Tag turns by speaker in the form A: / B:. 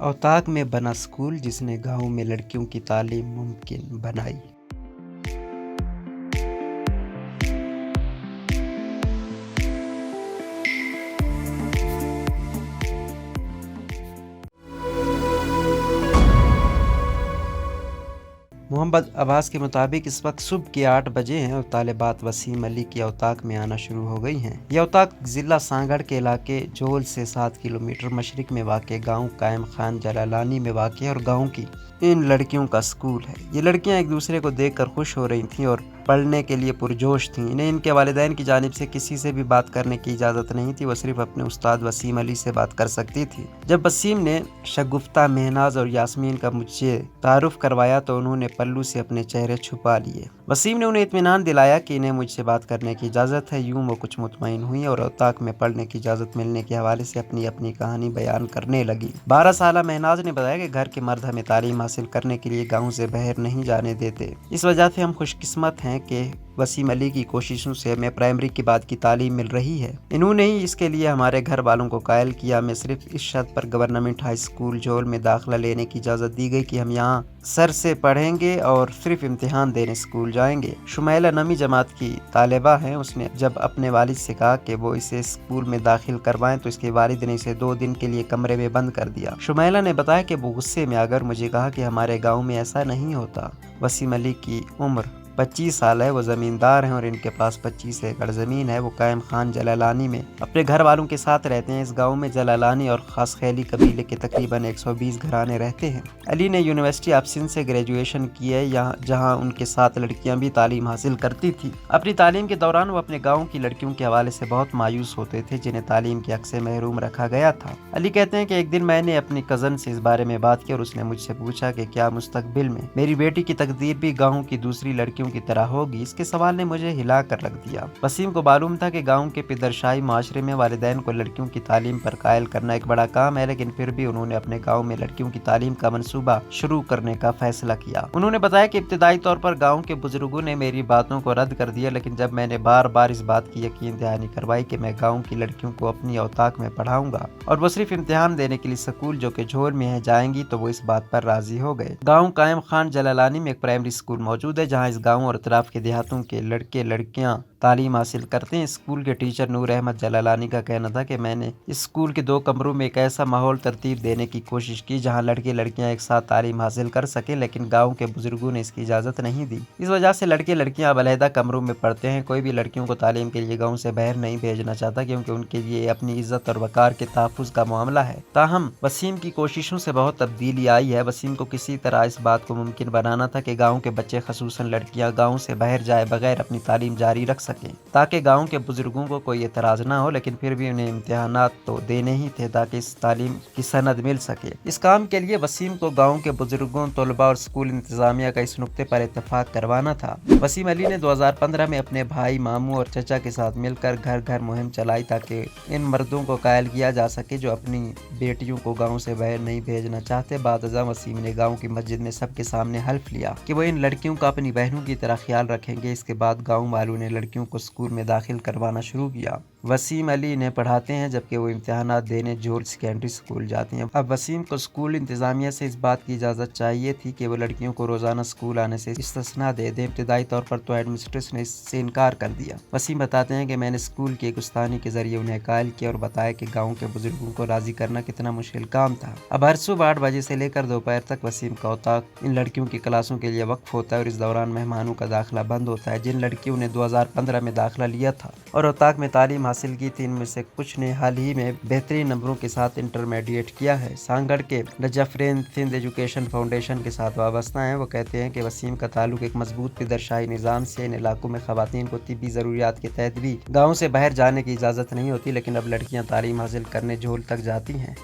A: اوتاق میں بنا اسکول جس نے گاؤں میں لڑکیوں کی تعلیم ممکن بنائی۔ محمد عباس کے مطابق اس وقت صبح کے 8 بجے ہیں اور طالبات وسیم علی کی اوتاق میں آنا شروع ہو گئی ہیں۔ یہ اوتاق ضلع سانگڑ کے علاقے جول سے 7 کلومیٹر مشرق میں واقع گاؤں قائم خان جلالانی میں واقع اور گاؤں کی ان لڑکیوں کا اسکول ہے۔ یہ لڑکیاں ایک دوسرے کو دیکھ کر خوش ہو رہی تھیں اور پڑھنے کے لیے پرجوش تھیں۔ انہیں ان کے والدین کی جانب سے کسی سے بھی بات کرنے کی اجازت نہیں تھی، وہ صرف اپنے استاد وسیم علی سے بات کر سکتی تھی۔ جب وسیم نے شگفتہ، مہناز اور یاسمین کا مجھے تعارف کروایا تو انہوں نے پلو سے اپنے چہرے چھپا لیے۔ وسیم نے انہیں اطمینان دلایا کہ انہیں مجھ سے بات کرنے کی اجازت ہے۔ یوں وہ کچھ مطمئن ہوئی اور اوتاق میں پڑھنے کی اجازت ملنے کے حوالے سے اپنی کہانی بیان کرنے لگی۔ 12 سالہ مہناز نے بتایا کہ گھر کے مرد ہمیں تعلیم حاصل کرنے کے لیے گاؤں سے باہر نہیں جانے دیتے۔ اس وجہ سے ہم خوش قسمت ہیں کہ وسیم علی کی کوششوں سے ہمیں پرائمری کے بعد کی تعلیم مل رہی ہے۔ انہوں نے ہی اس کے لیے ہمارے گھر والوں کو قائل کیا۔ ہمیں صرف اس شرط پر گورنمنٹ ہائی اسکول جول میں داخلہ لینے کی اجازت دی گئی کہ ہم یہاں سر سے پڑھیں گے اور صرف امتحان دینے اسکول جائیں گے۔ شمیلہ 9ویں جماعت کی طالبہ ہیں۔ اس نے جب اپنے والد سے کہا کہ وہ اسے اسکول میں داخل کروائیں تو اس کے والد نے اسے 2 دن کے لیے کمرے میں بند کر دیا۔ شمیلہ نے بتایا کہ وہ غصے میں آ کر مجھے کہا کہ ہمارے گاؤں میں ایسا نہیں ہوتا۔ وسیم علی کی عمر 25 سال ہے، وہ زمیندار ہیں اور ان کے پاس 25 ایکڑ زمین ہے۔ وہ قائم خان جلالانی میں اپنے گھر والوں کے ساتھ رہتے ہیں۔ اس گاؤں میں جلالانی اور خاص خیلی قبیلے کے تقریباً 120 گھرانے رہتے ہیں۔ علی نے یونیورسٹی آف سندھ سے گریجویشن کی ہے، جہاں ان کے ساتھ لڑکیاں بھی تعلیم حاصل کرتی تھیں۔ اپنی تعلیم کے دوران وہ اپنے گاؤں کی لڑکیوں کے حوالے سے بہت مایوس ہوتے تھے جنہیں تعلیم کے حق سے محروم رکھا گیا تھا۔ علی کہتے ہیں کہ ایک دن میں نے اپنی کزن سے اس بارے میں بات کی اور اس نے مجھ سے پوچھا کہ کیا مستقبل میں میری بیٹی کی تقدیر بھی گاؤں کی دوسری لڑکیوں کی طرح ہوگی۔ اس کے سوال نے مجھے ہلا کر رکھ دیا۔ وسیم کو معلوم تھا کہ گاؤں کے پدرشاہی معاشرے میں والدین کو لڑکیوں کی تعلیم پر قائل کرنا ایک بڑا کام ہے، لیکن پھر بھی انہوں نے اپنے گاؤں میں لڑکیوں کی تعلیم کا منصوبہ شروع کرنے کا فیصلہ کیا۔ انہوں نے بتایا کہ ابتدائی طور پر گاؤں کے بزرگوں نے میری باتوں کو رد کر دیا، لیکن جب میں نے بار بار اس بات کی یقین دہانی کروائی کہ میں گاؤں کی لڑکیوں کو اپنی اوتاق میں پڑھاؤں گا اور وہ صرف امتحان دینے کے لیے اسکول جو کہ جھول میں ہے جائیں گی، تو وہ اس بات پر راضی ہو گئے۔ گاؤں قائم خان جلالانی میں ایک پرائمری اسکول موجود ہے جہاں اس گاؤں اور اطراف کے دیہاتوں کے لڑکے لڑکیاں تعلیم حاصل کرتے ہیں۔ اسکول کے ٹیچر نور احمد جلالانی کا کہنا تھا کہ میں نے اس اسکول کے 2 کمروں میں ایک ایسا ماحول ترتیب دینے کی کوشش کی جہاں لڑکے لڑکیاں ایک ساتھ تعلیم حاصل کر سکیں، لیکن گاؤں کے بزرگوں نے اس کی اجازت نہیں دی۔ اس وجہ سے لڑکے لڑکیاں اب علیحدہ کمروں میں پڑھتے ہیں۔ کوئی بھی لڑکیوں کو تعلیم کے لیے گاؤں سے باہر نہیں بھیجنا چاہتا کیونکہ ان کے لیے اپنی عزت اور وقار کے تحفظ کا معاملہ ہے۔ تاہم وسیم کی کوششوں سے بہت تبدیلی آئی ہے۔ وسیم کو کسی طرح اس بات کو ممکن بنانا تھا کہ گاؤں کے بچے خصوصاً لڑکیاں گاؤں سے باہر جائے بغیر اپنی تعلیم جاری رکھ سکیں تاکہ گاؤں کے بزرگوں کو کوئی اعتراض نہ ہو، لیکن پھر بھی انہیں امتحانات تو دینے ہی تھے تاکہ اس تعلیم کی سند مل سکے۔ اس کام کے لیے وسیم کو گاؤں کے بزرگوں، طلباء اور اسکول انتظامیہ کا اس نقطے پر اتفاق کروانا تھا۔ وسیم علی نے 2015 میں اپنے بھائی، ماموں اور چچا کے ساتھ مل کر گھر گھر مہم چلائی تاکہ ان مردوں کو قائل کیا جا سکے جو اپنی بیٹیوں کو گاؤں سے باہر نہیں بھیجنا چاہتے۔ بعد ازاں وسیم نے گاؤں کی مسجد میں سب کے سامنے حلف لیا کہ وہ ان لڑکیوں کا اپنی بہنوں کی طرح خیال رکھیں گے۔ اس کے بعد گاؤں والوں نے لڑکیوں کو اسکول میں داخل کروانا شروع کیا۔ وسیم علی انہیں پڑھاتے ہیں جبکہ وہ امتحانات دینے جول سیکنڈری اسکول جاتی ہیں۔ اب وسیم کو اسکول انتظامیہ سے اس بات کی اجازت چاہیے تھی کہ وہ لڑکیوں کو روزانہ اسکول آنے سے استثناء دے دیں۔ ابتدائی طور پر تو ایڈمنسٹریشن نے اس سے انکار کر دیا۔ وسیم بتاتے ہیں کہ میں نے اسکول کی ایک استانی کے ذریعے انہیں قائل کیا اور بتایا کہ گاؤں کے بزرگوں کو راضی کرنا کتنا مشکل کام تھا۔ اب ہر صبح 8 بجے سے لے کر دوپہر تک وسیم کا اوتاق ان لڑکیوں کی کلاسوں کے لیے وقف ہوتا ہے اور اس دوران مہمانوں کا داخلہ بند ہوتا ہے۔ جن لڑکیوں نے 2015 میں داخلہ لیا تھا اور اوتاق میں تعلیم حاصل کی تھی، ان میں سے کچھ نے حال ہی میں بہترین نمبروں کے ساتھ انٹرمیڈیٹ کیا ہے۔ سانگڑ کے نجفرین سندھ ایجوکیشن فاؤنڈیشن کے ساتھ وابستہ ہیں۔ وہ کہتے ہیں کہ وسیم کا تعلق ایک مضبوط پدرشاہی نظام سے۔ ان علاقوں میں خواتین کو طبی ضروریات کے تحت بھی گاؤں سے باہر جانے کی اجازت نہیں ہوتی، لیکن اب لڑکیاں تعلیم حاصل کرنے جھول تک جاتی ہیں۔